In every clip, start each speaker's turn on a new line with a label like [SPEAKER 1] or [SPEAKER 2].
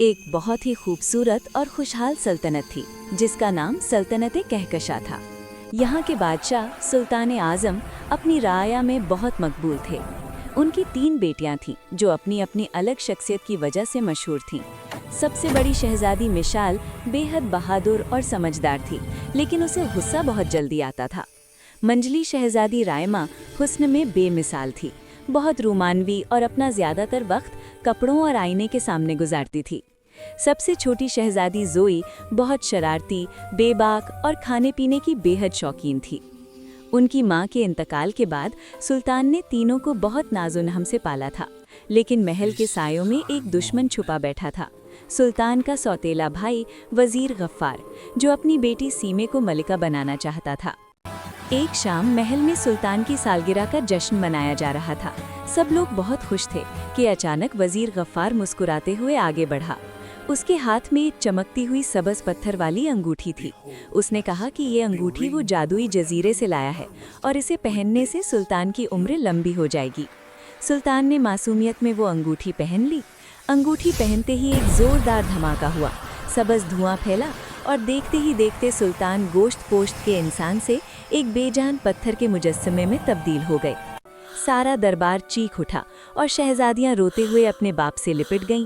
[SPEAKER 1] एक बहुत ही खूबसूरत और खुशहाल सल्तनत थी जिसका नाम सल्तनत कहकशा था। यहाँ के बादशाह सुल्तान आज़म अपनी राया में बहुत मकबूल थे। उनकी 3 बेटियां थीं जो अपनी अपनी अलग शख्सियत की वजह से मशहूर थीं। सबसे बड़ी शहजादी मिशाल बेहद बहादुर और समझदार थी, लेकिन उसे गुस्सा बहुत जल्दी आता था। मंजली शहजादी रायमा हुस्न में बेमिसाल थी, बहुत रूमानवी और अपना ज़्यादातर वक्त कपड़ों और आईने के सामने गुजारती थी। सबसे छोटी शहजादी ज़ोई बहुत शरारती, बेबाक और खाने पीने की बेहद शौकीन थी। उनकी मां के इंतकाल के बाद सुल्तान ने तीनों को बहुत नाज़ो-नहम से पाला था, लेकिन महल के सायों में एक दुश्मन छुपा बैठा था, सुल्तान का सौतेला भाई वज़ीर गफ्फार, जो अपनी बेटी सीमे को मलिका बनाना चाहता था। एक शाम महल में सुल्तान की सालगिरह का जश्न मनाया जा रहा था। सब लोग बहुत खुश थे कि अचानक वज़ीर गफ्फार मुस्कुराते हुए आगे बढ़ा। उसके हाथ में एक चमकती हुई सबज पत्थर वाली अंगूठी थी। उसने कहा कि ये अंगूठी वो जादुई जजीरे से लाया है और इसे पहनने से सुल्तान की उम्र लंबी हो जाएगी। सुल्तान ने मासूमियत में वो अंगूठी पहन ली। अंगूठी पहनते ही एक जोरदार धमाका हुआ, सबज धुआं फैला और देखते ही देखते सुल्तान गोश्त पोश्त के इंसान से एक बेजान पत्थर के मुजस्समे में तब्दील हो गए। सारा दरबार चीख उठा और शहजादियां रोते हुए अपने बाप से लिपट गईं।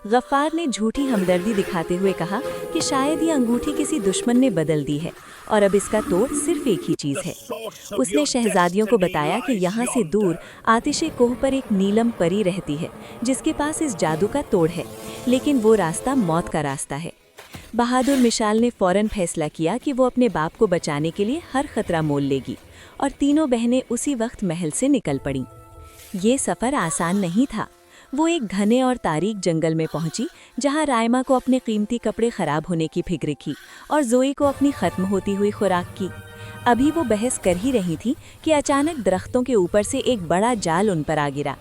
[SPEAKER 1] गफ्फार ने झूठी हमदर्दी दिखाते हुए कहा कि शायद ये अंगूठी किसी दुश्मन ने बदल दी है और अब इसका तोड़ सिर्फ एक ही चीज़ है। उसने शहजादियों को बताया कि यहाँ से दूर आतिशे कोह पर एक नीलम परी रहती है जिसके पास इस जादू का तोड़ है, लेकिन वो रास्ता मौत का रास्ता है। बहादुर मिशाल ने फौरन फैसला किया कि वो अपने बाप को बचाने के लिए हर खतरा मोल लेगी और तीनों बहनें उसी वक्त महल से निकल पड़ीं। ये सफ़र आसान नहीं था। वो एक घने और तारीक जंगल में पहुंची जहां रायमा को अपने कीमती कपड़े खराब होने की फिक्र की और ज़ोई को अपनी ख़त्म होती हुई खुराक की। अभी वो बहस कर ही रही थी कि अचानक दरख्तों के ऊपर से एक बड़ा जाल उन पर आ गिरा।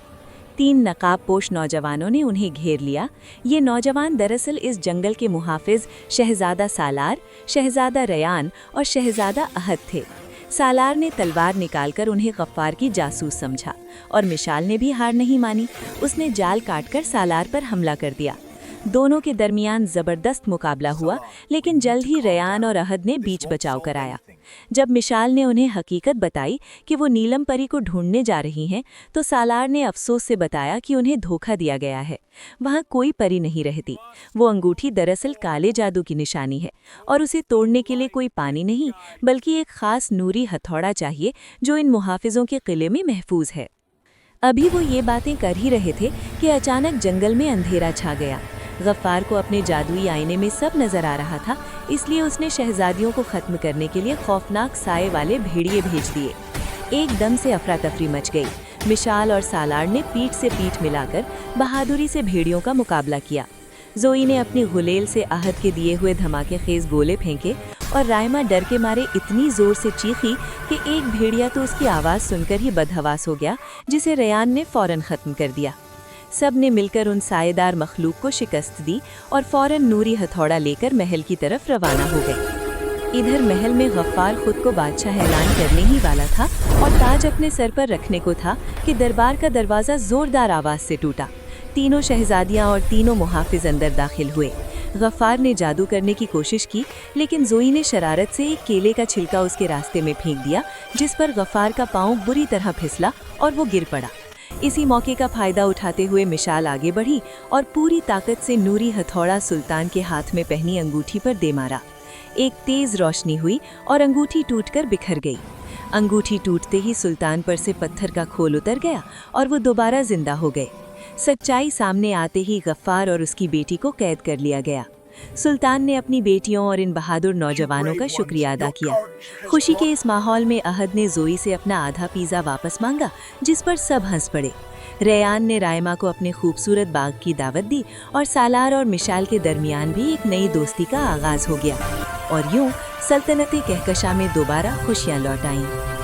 [SPEAKER 1] 3 नकाबपोश नौजवानों ने उन्हें घेर लिया। ये नौजवान दरअसल इस जंगल के मुहाफिज शहजादा सालार, शहजादा रयान और शहजादा अहद थे। सालार ने तलवार निकालकर उन्हें गफ्फार की जासूस समझा और मिशाल ने भी हार नहीं मानी। उसने जाल काटकर सालार पर हमला कर दिया। दोनों के दरमियान ज़बरदस्त मुकाबला हुआ, लेकिन जल्द ही रयान और अहद ने बीच बचाव कराया। जब मिशाल ने उन्हें हकीकत बताई कि वो नीलम परी को ढूंढने जा रही हैं, तो सालार ने अफसोस से बताया कि उन्हें धोखा दिया गया है। वहाँ कोई परी नहीं रहती। वो अंगूठी दरअसल काले जादू की निशानी है और उसे तोड़ने के लिए कोई पानी नहीं, बल्कि एक खास नूरी हथौड़ा चाहिए जो इन मुहाफिजों के किले में महफूज है। अभी वो ये बातें कर ही रहे थे कि अचानक जंगल में अंधेरा छा गया। गफ्फार को अपने जादुई आईने में सब नजर आ रहा था, इसलिए उसने शहजादियों को ख़त्म करने के लिए खौफनाक साए वाले भेड़िए भेज दिए। एकदम से अफरा तफरी मच गई। मिशाल और सालार ने पीठ से पीठ मिलाकर बहादुरी से भेड़ियों का मुकाबला किया। ज़ोई ने अपनी गुलेल से अहद के दिए हुए धमाकेखेज गोले फेंके और रायमा डर के मारे इतनी ज़ोर से चीखी कि एक भेड़िया तो उसकी आवाज़ सुनकर ही बदहवास हो गया, जिसे रयान ने फ़ौरन ख़त्म कर दिया। सब ने मिलकर उन साएदार मखलूक को शिकस्त दी और फौरन नूरी हथौड़ा लेकर महल की तरफ रवाना हो गए। इधर महल में गफ्फार खुद को बादशाह ऐलान करने ही वाला था और ताज अपने सर पर रखने को था कि दरबार का दरवाज़ा ज़ोरदार आवाज़ से टूटा। तीनों शहजादियां और तीनों मुहाफिज अंदर दाखिल हुए। गफ्फार ने जादू करने की कोशिश की, लेकिन ज़ोई ने शरारत से एक केले का छिलका उसके रास्ते में फेंक दिया, जिस पर गफ्फार का पाँव बुरी तरह फिसला और वो गिर पड़ा। इसी मौके का फायदा उठाते हुए मिशाल आगे बढ़ी और पूरी ताकत से नूरी हथौड़ा सुल्तान के हाथ में पहनी अंगूठी पर दे मारा। एक तेज रोशनी हुई और अंगूठी टूटकर बिखर गई। अंगूठी टूटते ही सुल्तान पर से पत्थर का खोल उतर गया और वो दोबारा जिंदा हो गए। सच्चाई सामने आते ही गफ्फार और उसकी बेटी को कैद कर लिया गया। सुल्तान ने अपनी बेटियों और इन बहादुर नौजवानों का शुक्रिया अदा किया। खुशी के इस माहौल में अहद ने ज़ोई से अपना आधा पिज़्ज़ा वापस मांगा, जिस पर सब हंस पड़े। रयान ने रायमा को अपने खूबसूरत बाग की दावत दी और सालार और मिशाल के दरमियान भी एक नई दोस्ती का आगाज़ हो गया और यूं सल्तनत कहकशा में दोबारा खुशियाँ लौट आईं।